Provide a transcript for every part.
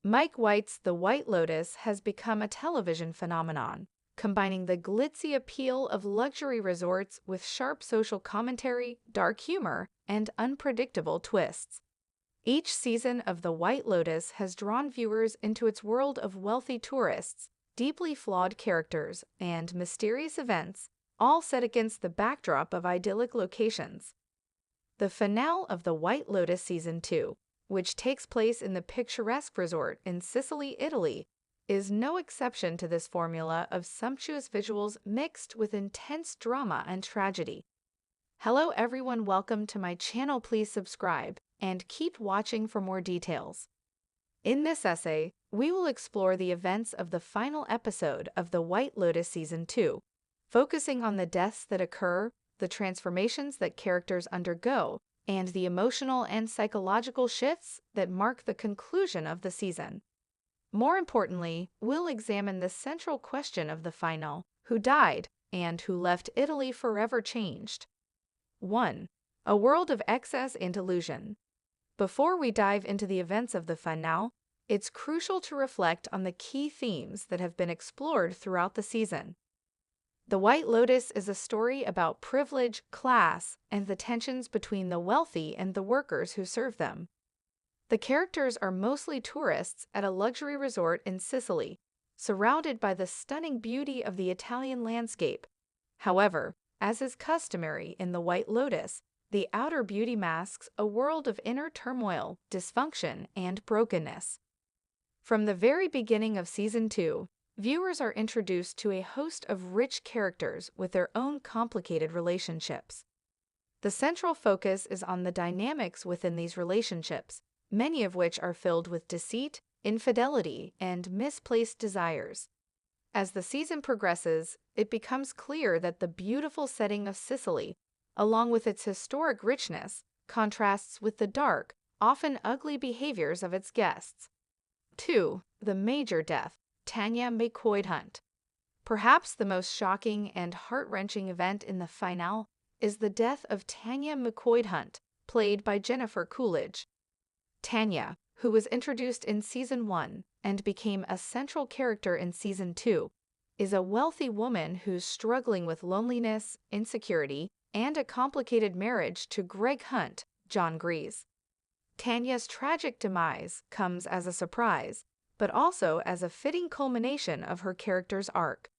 Mike White's The White Lotus has become a television phenomenon, combining the glitzy appeal of luxury resorts with sharp social commentary, dark humor, and unpredictable twists. Each season of The White Lotus has drawn viewers into its world of wealthy tourists, deeply flawed characters, and mysterious events, all set against the backdrop of idyllic locations. The finale of The White Lotus Season 2, which takes place in the picturesque resort in Sicily, Italy, is no exception to this formula of sumptuous visuals mixed with intense drama and tragedy. Hello everyone, welcome to my channel. Please subscribe and keep watching for more details. In this essay, we will explore the events of the final episode of The White Lotus Season 2, focusing on the deaths that occur, the transformations that characters undergo, and the emotional and psychological shifts that mark the conclusion of the season. More importantly, we'll examine the central question of the final: who died and who left Italy forever changed. 1. A world of excess and illusion. Before we dive into the events of the finale, it's crucial to reflect on the key themes that have been explored throughout the season. The White Lotus is a story about privilege, class, and the tensions between the wealthy and the workers who serve them. The characters are mostly tourists at a luxury resort in Sicily, surrounded by the stunning beauty of the Italian landscape. However, as is customary in The White Lotus, the outer beauty masks a world of inner turmoil, dysfunction, and brokenness. From the very beginning of Season 2, viewers are introduced to a host of rich characters with their own complicated relationships. The central focus is on the dynamics within these relationships, many of which are filled with deceit, infidelity, and misplaced desires. As the season progresses, it becomes clear that the beautiful setting of Sicily, along with its historic richness, contrasts with the dark, often ugly behaviors of its guests. 2. The major death. Tanya McCoy Hunt. Perhaps the most shocking and heart-wrenching event in the finale is the death of Tanya McCoy Hunt, played by Jennifer Coolidge. Tanya, who was introduced in Season 1 and became a central character in Season 2, is a wealthy woman who's struggling with loneliness, insecurity, and a complicated marriage to Greg Hunt, John Grease. Tanya's tragic demise comes as a surprise, but also as a fitting culmination of her character's arc.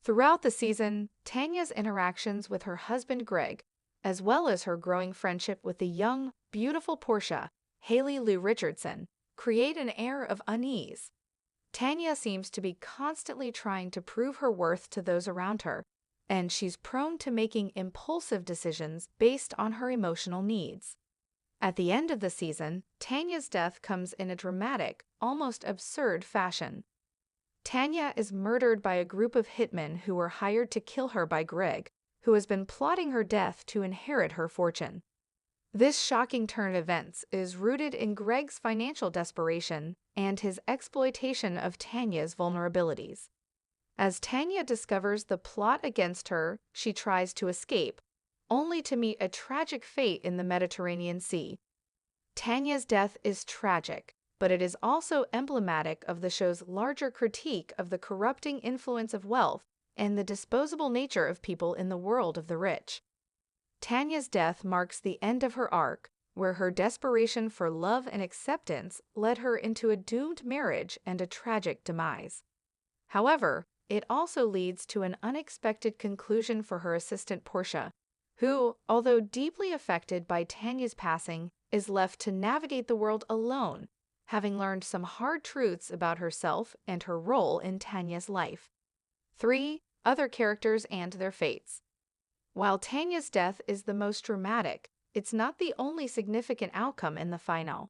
Throughout the season, Tanya's interactions with her husband Greg, as well as her growing friendship with the young, beautiful Portia, Haley Lou Richardson, create an air of unease. Tanya seems to be constantly trying to prove her worth to those around her, and she's prone to making impulsive decisions based on her emotional needs. At the end of the season, Tanya's death comes in a dramatic, almost absurd fashion. Tanya is murdered by a group of hitmen who were hired to kill her by Greg, who has been plotting her death to inherit her fortune. This shocking turn of events is rooted in Greg's financial desperation and his exploitation of Tanya's vulnerabilities. As Tanya discovers the plot against her, she tries to escape, only to meet a tragic fate in the Mediterranean Sea. Tanya's death is tragic, but it is also emblematic of the show's larger critique of the corrupting influence of wealth and the disposable nature of people in the world of the rich. Tanya's death marks the end of her arc, where her desperation for love and acceptance led her into a doomed marriage and a tragic demise. However, it also leads to an unexpected conclusion for her assistant Portia, who, although deeply affected by Tanya's passing, is left to navigate the world alone, having learned some hard truths about herself and her role in Tanya's life. 3. Other characters and their fates. While Tanya's death is the most dramatic, it's not the only significant outcome in the finale.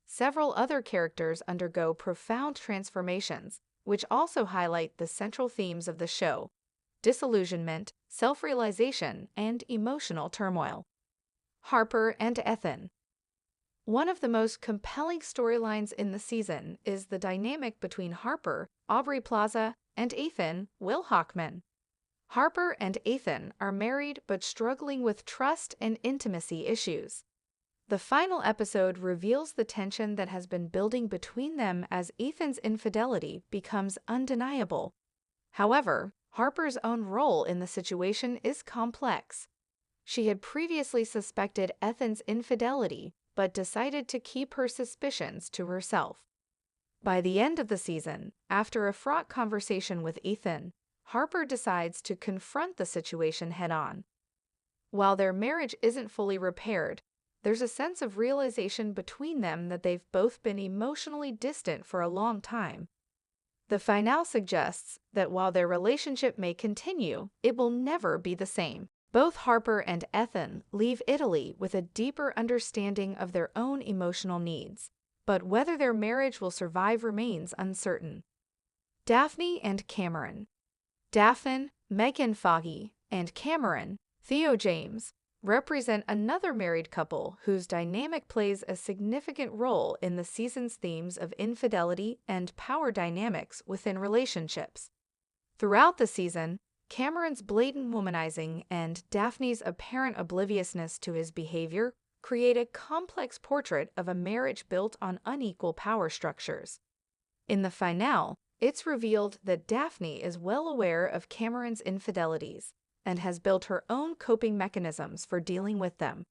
Several other characters undergo profound transformations, which also highlight the central themes of the show: disillusionment, self-realization, and emotional turmoil. Harper and Ethan. One of the most compelling storylines in the season is the dynamic between Harper, Aubrey Plaza, and Ethan, Will Hockman. Harper and Ethan are married but struggling with trust and intimacy issues. The final episode reveals the tension that has been building between them as Ethan's infidelity becomes undeniable. However, Harper's own role in the situation is complex. She had previously suspected Ethan's infidelity, but decided to keep her suspicions to herself. By the end of the season, after a fraught conversation with Ethan, Harper decides to confront the situation head-on. While their marriage isn't fully repaired, there's a sense of realization between them that they've both been emotionally distant for a long time. The finale suggests that while their relationship may continue, it will never be the same. Both Harper and Ethan leave Italy with a deeper understanding of their own emotional needs, but whether their marriage will survive remains uncertain. Daphne and Cameron. Daphne, Megan Foggy, and Cameron, Theo James, represent another married couple whose dynamic plays a significant role in the season's themes of infidelity and power dynamics within relationships. Throughout the season, Cameron's blatant womanizing and Daphne's apparent obliviousness to his behavior create a complex portrait of a marriage built on unequal power structures. In the finale, it's revealed that Daphne is well aware of Cameron's infidelities and has built her own coping mechanisms for dealing with them.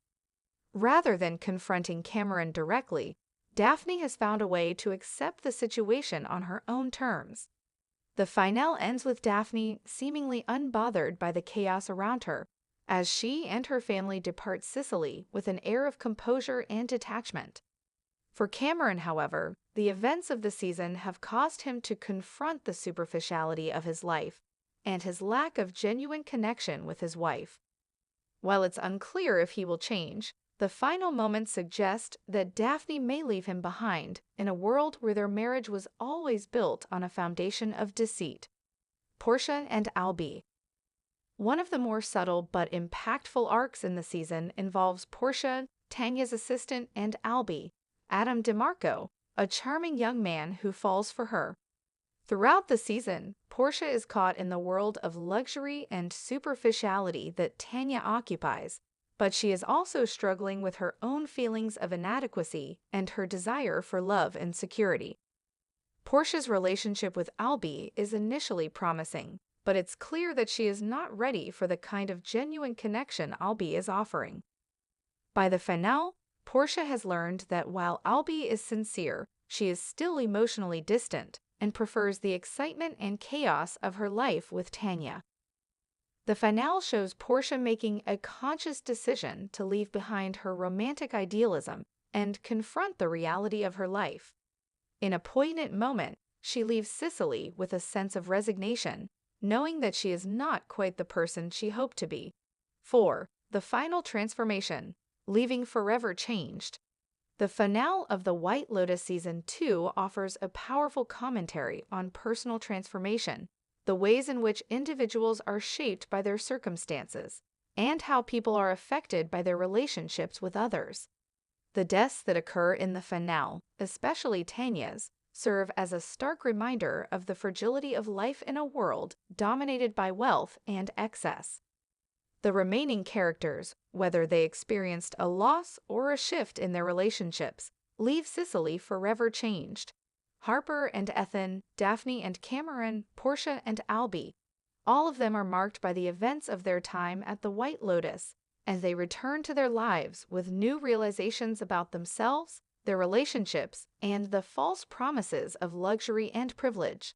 Rather than confronting Cameron directly, Daphne has found a way to accept the situation on her own terms. The finale ends with Daphne seemingly unbothered by the chaos around her, as she and her family depart Sicily with an air of composure and detachment. For Cameron, however, the events of the season have caused him to confront the superficiality of his life and his lack of genuine connection with his wife. While it's unclear if he will change, the final moments suggest that Daphne may leave him behind in a world where their marriage was always built on a foundation of deceit. Portia and Albie. One of the more subtle but impactful arcs in the season involves Portia, Tanya's assistant, and Albie, Adam DeMarco, a charming young man who falls for her. Throughout the season, Portia is caught in the world of luxury and superficiality that Tanya occupies, but she is also struggling with her own feelings of inadequacy and her desire for love and security. Portia's relationship with Albie is initially promising, but it's clear that she is not ready for the kind of genuine connection Albie is offering. By the finale, Portia has learned that while Albie is sincere, she is still emotionally distant and prefers the excitement and chaos of her life with Tanya. The finale shows Portia making a conscious decision to leave behind her romantic idealism and confront the reality of her life. In a poignant moment, she leaves Sicily with a sense of resignation, knowing that she is not quite the person she hoped to be. 4. The final transformation, leaving forever changed. The finale of The White Lotus Season 2 offers a powerful commentary on personal transformation, the ways in which individuals are shaped by their circumstances, and how people are affected by their relationships with others. The deaths that occur in the finale, especially Tanya's, serve as a stark reminder of the fragility of life in a world dominated by wealth and excess. The remaining characters, whether they experienced a loss or a shift in their relationships, leave Sicily forever changed. Harper and Ethan, Daphne and Cameron, Portia and Albie, all of them are marked by the events of their time at the White Lotus, as they return to their lives with new realizations about themselves, their relationships, and the false promises of luxury and privilege.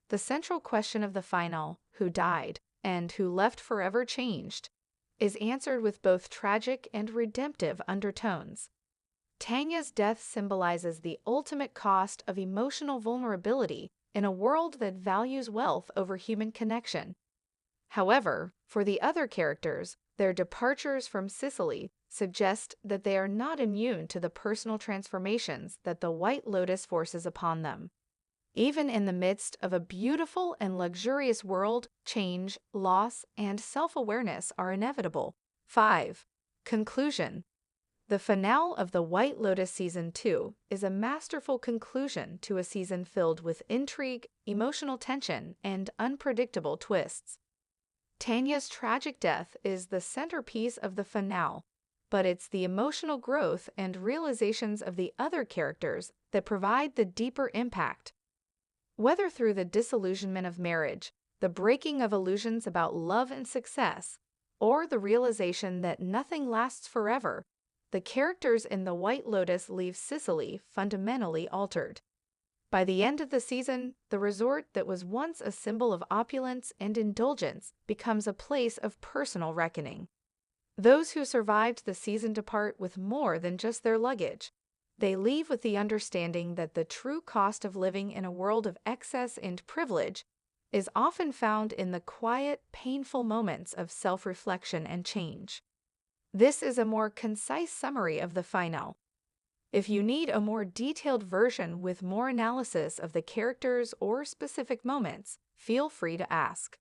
The central question of the finale, who died, and who left forever changed, is answered with both tragic and redemptive undertones. Tanya's death symbolizes the ultimate cost of emotional vulnerability in a world that values wealth over human connection. However, for the other characters, their departures from Sicily suggest that they are not immune to the personal transformations that the White Lotus forces upon them. Even in the midst of a beautiful and luxurious world, change, loss, and self-awareness are inevitable. 5. Conclusion. The finale of The White Lotus Season 2 is a masterful conclusion to a season filled with intrigue, emotional tension, and unpredictable twists. Tanya's tragic death is the centerpiece of the finale, but it's the emotional growth and realizations of the other characters that provide the deeper impact. Whether through the disillusionment of marriage, the breaking of illusions about love and success, or the realization that nothing lasts forever, the characters in The White Lotus leave Sicily fundamentally altered. By the end of the season, the resort that was once a symbol of opulence and indulgence becomes a place of personal reckoning. Those who survived the season depart with more than just their luggage. They leave with the understanding that the true cost of living in a world of excess and privilege is often found in the quiet, painful moments of self-reflection and change. This is a more concise summary of the final. If you need a more detailed version with more analysis of the characters or specific moments, feel free to ask.